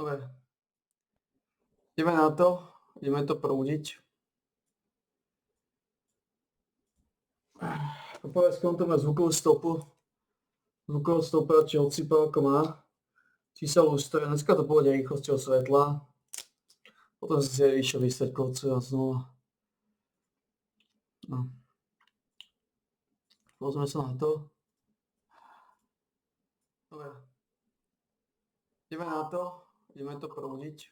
Dobre. Ideme na to. Ideme to prúdiť. Povedz, komu to má zvukovú stopu. Zvukovú stopu radšej odsypal, ako má. Čísel ústroje. Dneska to pôjde rýchlosťou svetla. Potom si išiel vystať kolcu a znova. No. Pozme sa na to. Dobre. Ideme na to. Ideme to prúdiť.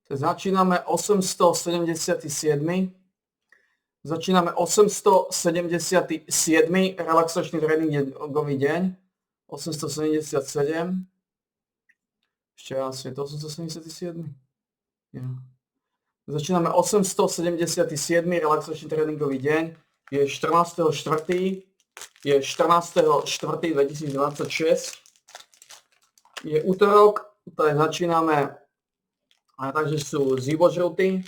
Začíname 877. Začíname 877. relaxačný tréningový deň. 877. Ešte raz, je to 877? Ja. Začíname 877. relaxačný tréningový deň. Je 14.4. Je 14.4.2026. Je útorok, tady začíname, takže sú zibožlty.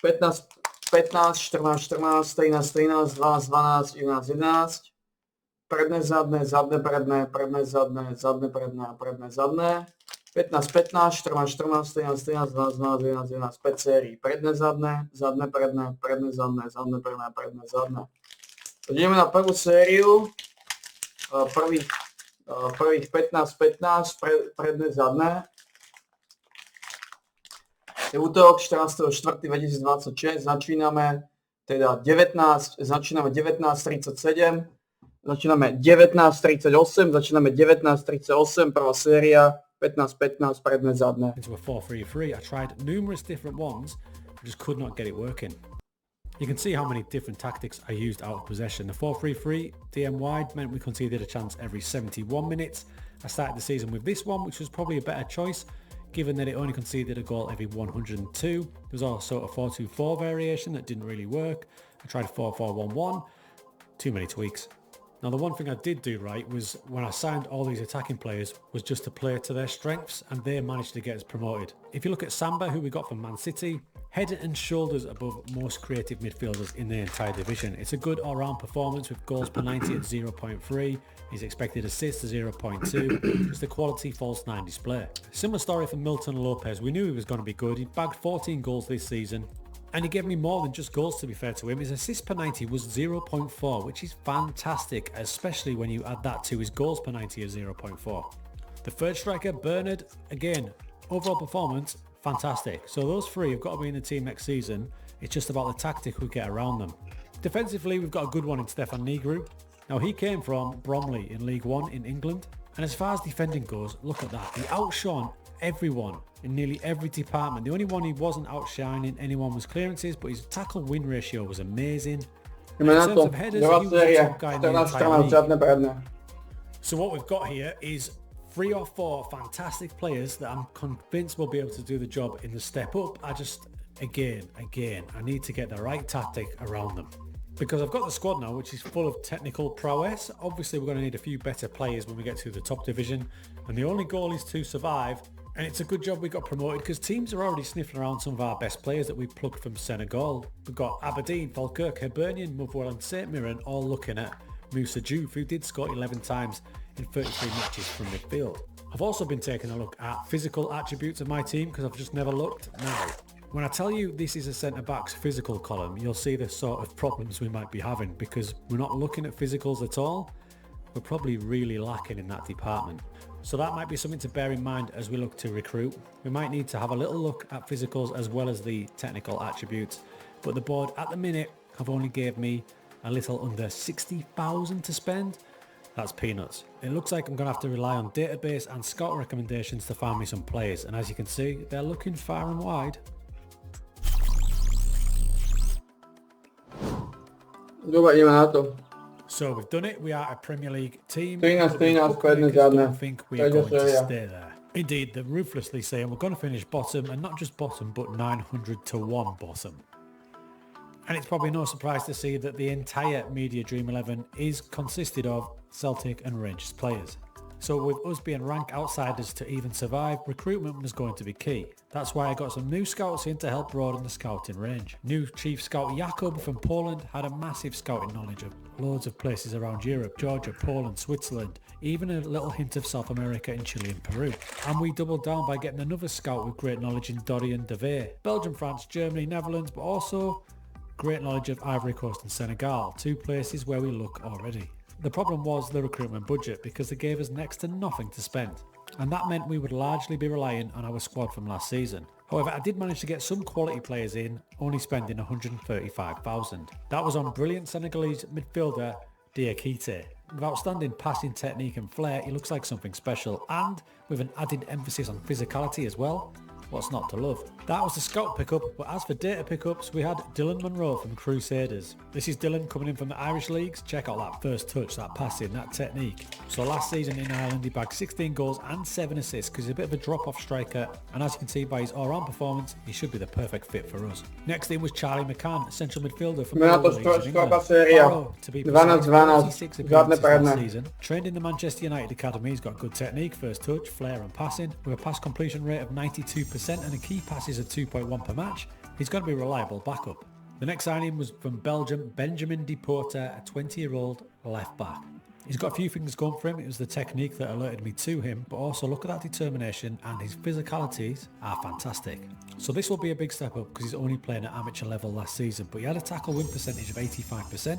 15, 14, 14, 13, 13, 12, 12, 11, 11. Predné, zadné, zadné, predné, predné, zadné, zadné, predné a predné, zadné. 15, 15, 14, 14, 13, 13, 12, 12, 11, 11, 5 sérií. Predné, zadné, zadné, predné, predné, zadné, zadné, predné, predné, zadné. Ideme na prvú sériu. Prvých 15, predné, zadné. Je útorok 14.4.2026, začíname teda 19.37, začíname 19.38, začíname 19.38, prvá séria, 15, predné, zadné. Into a 4-3-3, I tried numerous different ones, I just could not get it working. You can see how many different tactics I used out of possession. The 4-3-3 DM wide meant we conceded a chance every 71 minutes. I started the season with this one, which was probably a better choice, given that it only conceded a goal every 102. There was also a 4-2-4 variation that didn't really work. I tried 4-4-1-1, too many tweaks. Now the one thing I did do right was when I signed all these attacking players was just to play to their strengths, and they managed to get us promoted. If you look at Samba, who we got from Man City, head and shoulders above most creative midfielders in the entire division. It's a good all-round performance with goals per 90 at 0.3, his expected assists at 0.2, just a quality false 9 display. Similar story for Milton Lopez. We knew he was going to be good. He bagged 14 goals this season, and he gave me more than just goals, to be fair to him. His assist per 90 was 0.4, which is fantastic, especially when you add that to his goals per 90 of 0.4. The third striker, Bernard, again, overall performance, fantastic. So those three have got to be in the team next season. It's just about the tactic we get around them. Defensively, we've got a good one in Stefan Negru. Now, he came from Bromley in League One in England. And as far as defending goes, look at that. He outshone everyone in nearly every department. The only one he wasn't outshining anyone was clearances, but his tackle win ratio was amazing. In terms of headers, he was the top guy in the entire league. So what we've got here is 3 or 4 fantastic players that I'm convinced will be able to do the job in the step up. I just, again, I need to get the right tactic around them. Because I've got the squad now, which is full of technical prowess. Obviously, we're going to need a few better players when we get to the top division. And the only goal is to survive. And it's a good job we got promoted because teams are already sniffing around some of our best players that we plucked from Senegal. We've got Aberdeen, Falkirk, Hibernian, Motherwell and St Mirren all looking at Moussa Diouf, who did score 11 times in 33 matches from midfield. I've also been taking a look at physical attributes of my team because I've just never looked. Now, when I tell you this is a centre-back's physical column, you'll see the sort of problems we might be having because we're not looking at physicals at all. We're probably really lacking in that department. So that might be something to bear in mind as we look to recruit. We might need to have a little look at physicals as well as the technical attributes. But the board at the minute have only gave me a little under 60,000 to spend. That's peanuts. It looks like I'm going to have to rely on database and scout recommendations to find me some players. And as you can see, they're looking far and wide. So we've done it. We are a Premier League team. I don't think we are going to stay there. Indeed, they're ruthlessly saying we're going to finish bottom, and not just bottom, but 900 to 1 bottom. And it's probably no surprise to see that the entire Media Dream 11 is consisted of Celtic and Rangers players. So with us being rank outsiders to even survive, recruitment was going to be key. That's why I got some new scouts in to help broaden the scouting range. New chief scout Jakub from Poland had a massive scouting knowledge of loads of places around Europe, Georgia, Poland, Switzerland, even a little hint of South America in Chile and Peru. And we doubled down by getting another scout with great knowledge in Dorian de Veer. Belgium, France, Germany, Netherlands, but also great knowledge of Ivory Coast and Senegal, 2 places where we look already. The problem was the recruitment budget, because they gave us next to nothing to spend. And that meant we would largely be relying on our squad from last season. However, I did manage to get some quality players in, only spending 135,000. That was on brilliant Senegalese midfielder Diakite. With outstanding passing technique and flair, he looks like something special, and with an added emphasis on physicality as well. What's not to love? That was the scout pickup, but as for data pickups, we had Dylan Monroe from Crusaders. This is Dylan coming in from the Irish leagues. Check out that first touch, that passing, that technique. So last season in Ireland he bagged 16 goals and 7 assists because he's a bit of a drop-off striker, and as you can see by his all-round performance, he should be the perfect fit for us. Next in was Charlie McCann, central midfielder from the leagues in England. Barrow, to be precise, 46 appearances last season. Trained in the Manchester United Academy, he's got good technique, first touch, flair and passing. With a pass completion rate of 92% and a key passes of 2.1 per match, he's going to be a reliable backup. The next signing was from Belgium, Benjamin De Porter, a 20-year-old left back. He's got a few things going for him. It was the technique that alerted me to him, but also look at that determination, and his physicalities are fantastic. So this will be a big step up because he's only playing at amateur level last season, but he had a tackle win percentage of 85%,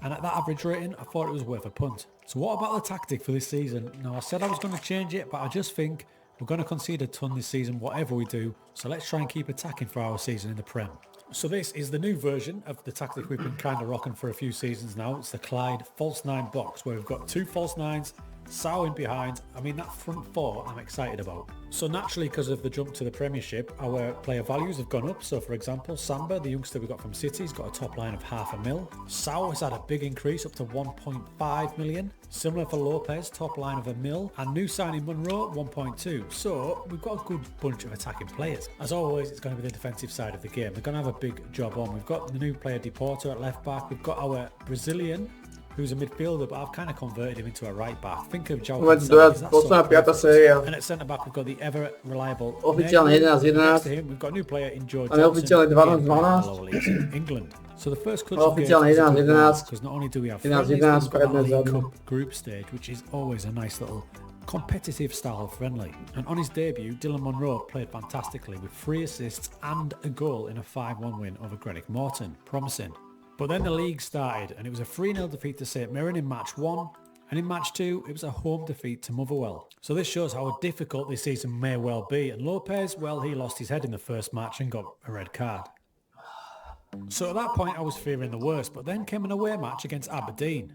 and at that average rating I thought it was worth a punt. So what about the tactic for this season? Now, I said I was going to change it, but I just think we're going to concede a ton this season whatever we do, so let's try and keep attacking for our season in the Prem. So this is the new version of the tactic we've been kind of rocking for a few seasons now. It's the Clyde false 9 box, where we've got 2 false 9s, Sow in behind. I mean, that front 4 I'm excited about. So naturally, because of the jump to the Premiership, our player values have gone up. So for example, Samba, the youngster we got from City, has got a top line of $500,000. Sow has had a big increase up to 1.5 million. Similar for Lopez, top line of $1 million. And new signing Monroe, 1.2. So we've got a good bunch of attacking players. As always, it's going to be the defensive side of the game. They're going to have a big job on. We've got the new player De Porter at left back. We've got our Brazilian, who's a midfielder, but I've kind of converted him into a right back. Think of João Cancelo. And at centre back we've got the ever reliable Oficiálne 11-11. Next to him we've got a new player in George Ale oficiálne 12-12 in England. So the first clutch of games Oficiálne 11-11. because not only do we have 11-11 friendlies, but we've got predmet our League zadný. Cup group stage, which is always a nice little competitive style friendly. And on his debut, Dylan Monroe played fantastically with 3 assists and a goal in a 5-1 win over Greenock Morton. Promising. But then the league started, and it was a 3-0 defeat to St Mirren in match 1, and in match 2 it was a home defeat to Motherwell. So this shows how difficult this season may well be, and Lopez, well, he lost his head in the first match and got a red card. So at that point I was fearing the worst, but then came an away match against Aberdeen.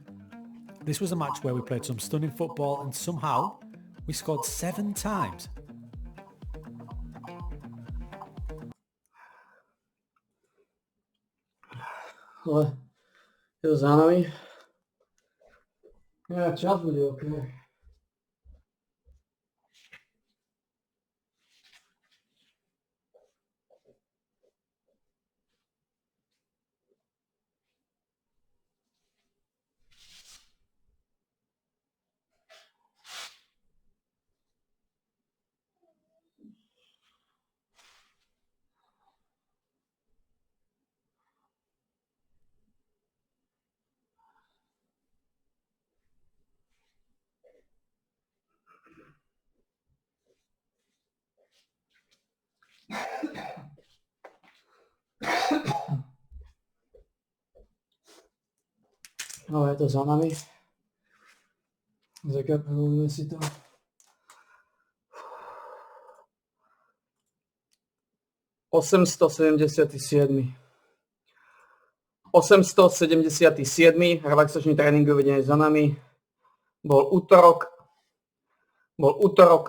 This was a match where we played some stunning football, and somehow we scored 7 times. Ale je to zaujímavý. Ja, čas bude OK. Ale je to zaujímavý. Zakapelujeme si to. ...877. Relaxačný tréningový deň za nami. Bol útorok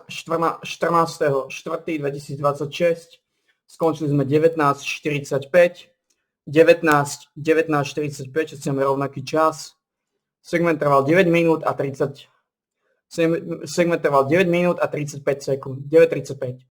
14.4.2026. Skončili sme 19.45. 19.45, čo máme rovnaký čas. Segment trval 9 minút a 35 sekúnd. 9.35.